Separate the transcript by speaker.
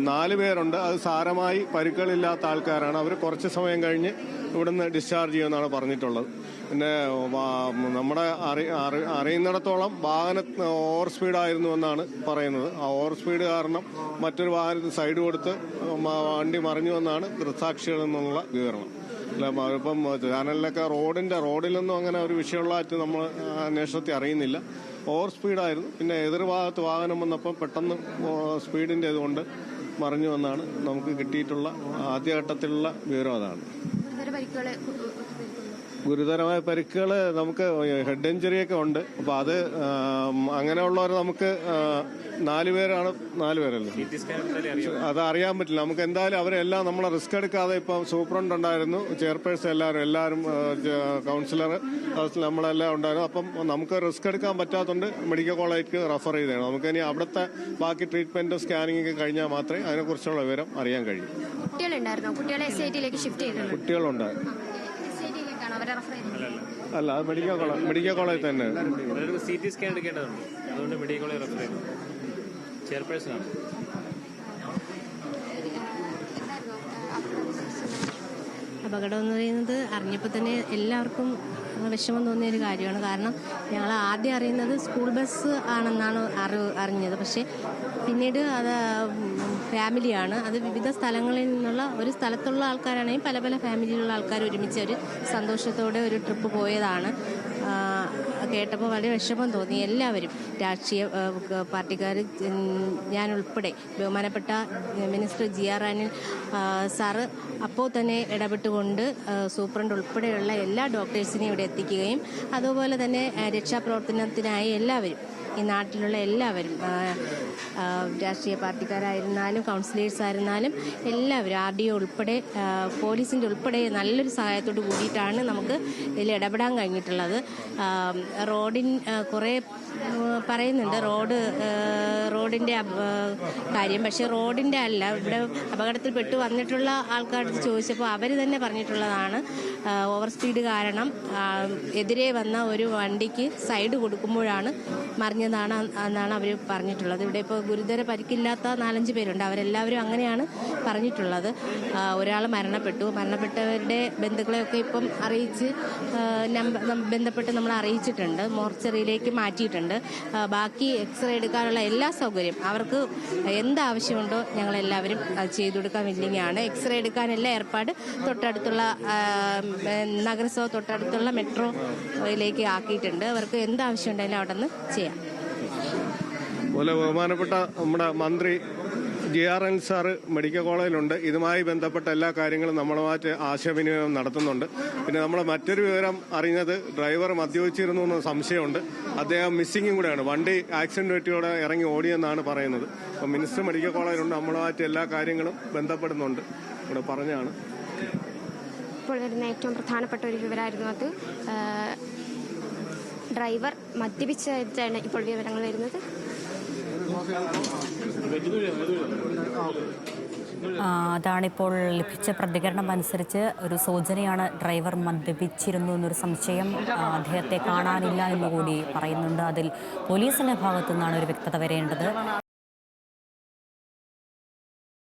Speaker 1: 4 പേരുണ്ട്. അത് സാരമായി പരിക്കുകളില്ലാത്ത ആൾക്കാരാണ്. അവർ കുറച്ച് സമയം കഴിഞ്ഞ് ഇവിടുന്ന് ഡിസ്ചാർജ് ചെയ്യുമെന്നാണ് പറഞ്ഞിട്ടുള്ളത്. പിന്നെ നമ്മുടെ അറിയുന്നിടത്തോളം വാഹനം ഓവർ സ്പീഡായിരുന്നു എന്നാണ് പറയുന്നത്. ആ ഓവർ സ്പീഡ് കാരണം മറ്റൊരു വാഹനത്തിന് സൈഡ് കൊടുത്ത് വണ്ടി മറിഞ്ഞു എന്നാണ് ദൃക്സാക്ഷികളിൽ നിന്നുള്ള വിവരണം. ഇപ്പം ചാനലിലൊക്കെ റോഡിലൊന്നും അങ്ങനെ ഒരു വിഷയമുള്ളതായിട്ട് നമ്മൾ അന്വേഷണത്തിൽ അറിയുന്നില്ല. ഓവർ സ്പീഡായിരുന്നു. പിന്നെ എതിർഭാഗത്ത് വാഹനം വന്നപ്പോൾ പെട്ടെന്ന് സ്പീഡിൻ്റെ ഇതുകൊണ്ട് മറിഞ്ഞു എന്നാണ് നമുക്ക് കിട്ടിയിട്ടുള്ള ആദ്യഘട്ടത്തിലുള്ള വിവരം. അതാണ്. ഗുരുതരമായ പരിക്കുകൾ നമുക്ക് ഹെഡ് ഇഞ്ചുറിയൊക്കെ ഉണ്ട്. അപ്പോൾ അത് അങ്ങനെയുള്ളവർ നമുക്ക് 4 പേരല്ലേ, അത് അറിയാൻ പറ്റില്ല. നമുക്ക് എന്തായാലും അവരെല്ലാം നമ്മളെ റിസ്ക് എടുക്കാതെ ഇപ്പം സൂപ്രണ്ട് ഉണ്ടായിരുന്നു, ചെയർപേഴ്സൺ എല്ലാവരും കൗൺസിലർ നമ്മളെല്ലാം ഉണ്ടായിരുന്നു. അപ്പം നമുക്ക് റിസ്ക് എടുക്കാൻ പറ്റാത്തതുകൊണ്ട് മെഡിക്കൽ കോളേജിലേക്ക് റെഫർ ചെയ്തതാണ്. നമുക്ക് ഇനി അവിടുത്തെ ബാക്കി ട്രീറ്റ്മെന്റും സ്കാനിങ്ങും ഒക്കെ കഴിഞ്ഞാൽ മാത്രമേ അതിനെക്കുറിച്ചുള്ള വിവരം അറിയാൻ കഴിയൂ. കുട്ടികളുണ്ട്. അല്ല, അത് മെഡിക്കൽ കോളേജ് തന്നെ.
Speaker 2: CT സ്കാൻ എടുക്കേണ്ടതുണ്ട്, അതുകൊണ്ട് മെഡിക്കൽ കോളേജ് റെഫർ ചെയ്തു. ചെയർപേഴ്സണാണ്.
Speaker 3: അപകടം എന്ന് പറയുന്നത് അറിഞ്ഞപ്പോൾ തന്നെ എല്ലാവർക്കും വിഷമം തോന്നിയൊരു കാര്യമാണ്. കാരണം ഞങ്ങൾ ആദ്യം അറിയുന്നത് സ്കൂൾ ബസ് ആണെന്നാണ് അറിഞ്ഞത്. പക്ഷേ പിന്നീട് അത് ഫാമിലിയാണ്. അത് വിവിധ സ്ഥലങ്ങളിൽ നിന്നുള്ള, ഒരു സ്ഥലത്തുള്ള ആൾക്കാരാണെങ്കിൽ പല പല ഫാമിലിയിലുള്ള ആൾക്കാർ ഒരുമിച്ച് ഒരു സന്തോഷത്തോടെ ഒരു ട്രിപ്പ് പോയതാണ്. കേട്ടപ്പോൾ വളരെ വിഷമം തോന്നി. എല്ലാവരും രാഷ്ട്രീയ പാർട്ടിക്കാർ, ഞാനുൾപ്പെടെ, ബഹുമാനപ്പെട്ട മിനിസ്റ്റർ GR അനിൽ സാറ് അപ്പോൾ തന്നെ ഇടപെട്ടുകൊണ്ട് സൂപ്രണ്ട് ഉൾപ്പെടെയുള്ള എല്ലാ ഡോക്ടേഴ്സിനെയും ഇവിടെ എത്തിക്കുകയും അതുപോലെ തന്നെ രക്ഷാപ്രവർത്തനത്തിനായി എല്ലാവരും, ഈ നാട്ടിലുള്ള എല്ലാവരും, രാഷ്ട്രീയ പാർട്ടിക്കാരായിരുന്നാലും കൗൺസിലേഴ്സ് ആയിരുന്നാലും എല്ലാവരും, RDO ഉൾപ്പെടെ പോലീസിൻ്റെ ഉൾപ്പെടെ നല്ലൊരു സഹായത്തോട് കൂടിയിട്ടാണ് നമുക്ക് ഇതിൽ ഇടപെടാൻ കഴിഞ്ഞിട്ടുള്ളത്. കുറേ പറയുന്നുണ്ട് റോഡിൻ്റെ കാര്യം. പക്ഷേ റോഡിൻ്റെ അല്ല, ഇവിടെ അപകടത്തിൽപ്പെട്ട് വന്നിട്ടുള്ള ആൾക്കാരോട് ചോദിച്ചപ്പോൾ അവർ തന്നെ പറഞ്ഞിട്ടുള്ളതാണ് ഓവർ സ്പീഡ് കാരണം എതിരെ വന്ന ഒരു വണ്ടിക്ക് സൈഡ് കൊടുക്കുമ്പോഴാണ് മറിഞ്ഞതാണ് എന്നാണ് അവർ പറഞ്ഞിട്ടുള്ളത്. ഇവിടെ ഇപ്പോൾ ഗുരുതര പരിക്കില്ലാത്ത 4-5 പേരുണ്ട്. അവരെല്ലാവരും അങ്ങനെയാണ് പറഞ്ഞിട്ടുള്ളത്. ഒരാൾ മരണപ്പെട്ടവരുടെ ബന്ധുക്കളെയൊക്കെ ഇപ്പം അറിയിച്ച് ബന്ധപ്പെട്ട് നമ്മൾ അറിയിച്ചിട്ടുണ്ട്. മോർച്ചറിയിലേക്ക് മാറ്റിയിട്ടുണ്ട്. ബാക്കി എക്സ്റേ എടുക്കാനുള്ള എല്ലാ സൗകര്യം അവർക്ക് എന്താവശ്യമുണ്ടോ ഞങ്ങളെല്ലാവരും ചെയ്തു കൊടുക്കാൻ വില്ലിങ്ങാണ്. എക്സ്റേ എടുക്കാനെല്ലാം ഏർപ്പാട് തൊട്ടടുത്തുള്ള നഗരസഭ തൊട്ടടുത്തുള്ള മെട്രോയിലേക്ക് ആക്കിയിട്ടുണ്ട്. അവർക്ക് എന്താവശ്യം ഉണ്ടെങ്കിലും അവിടെ നിന്ന് ചെയ്യാം.
Speaker 1: അതുപോലെ ബഹുമാനപ്പെട്ട നമ്മുടെ മന്ത്രി GR അനിൽ സാറ് മെഡിക്കൽ കോളേജിലുണ്ട്. ഇതുമായി ബന്ധപ്പെട്ട എല്ലാ കാര്യങ്ങളും നമ്മളുമായിട്ട് ആശയവിനിമയം നടത്തുന്നുണ്ട്. പിന്നെ നമ്മൾ മറ്റൊരു വിവരം അറിഞ്ഞത് ഡ്രൈവർ മദ്യപിച്ചിരുന്നു എന്ന സംശയമുണ്ട്. അദ്ദേഹം മിസ്സിങ്ങും കൂടെയാണ്. വണ്ടി ആക്സിഡന്റ് പറ്റിയോടെ ഇറങ്ങി ഓടിയെന്നാണ് പറയുന്നത്. അപ്പം മിനിസ്റ്റർ മെഡിക്കൽ കോളേജിലുണ്ട്. നമ്മളുമായിട്ട് എല്ലാ കാര്യങ്ങളും ബന്ധപ്പെടുന്നുണ്ട്. ഇവിടെ പറഞ്ഞാണ്.
Speaker 4: ഇപ്പോൾ വരുന്ന ഏറ്റവും പ്രധാനപ്പെട്ട ഒരു വിവരമായിരുന്നു അത്. ഡ്രൈവർ മദ്യപിച്ചായിട്ടാണ് ഇപ്പോൾ വിവരങ്ങൾ വരുന്നത്.
Speaker 5: അതാണിപ്പോൾ ലഭിച്ച പ്രതികരണം അനുസരിച്ച് ഒരു സൂചനയാണ്. ഡ്രൈവർ മദ്യപിച്ചിരുന്നു എന്നൊരു സംശയം അദ്ദേഹത്തെ കാണാനില്ല എന്നുകൂടി പറയുന്നുണ്ട്. അതിൽ പോലീസിന്റെ ഭാഗത്തു നിന്നാണ് ഒരു വ്യക്തത വരേണ്ടത്.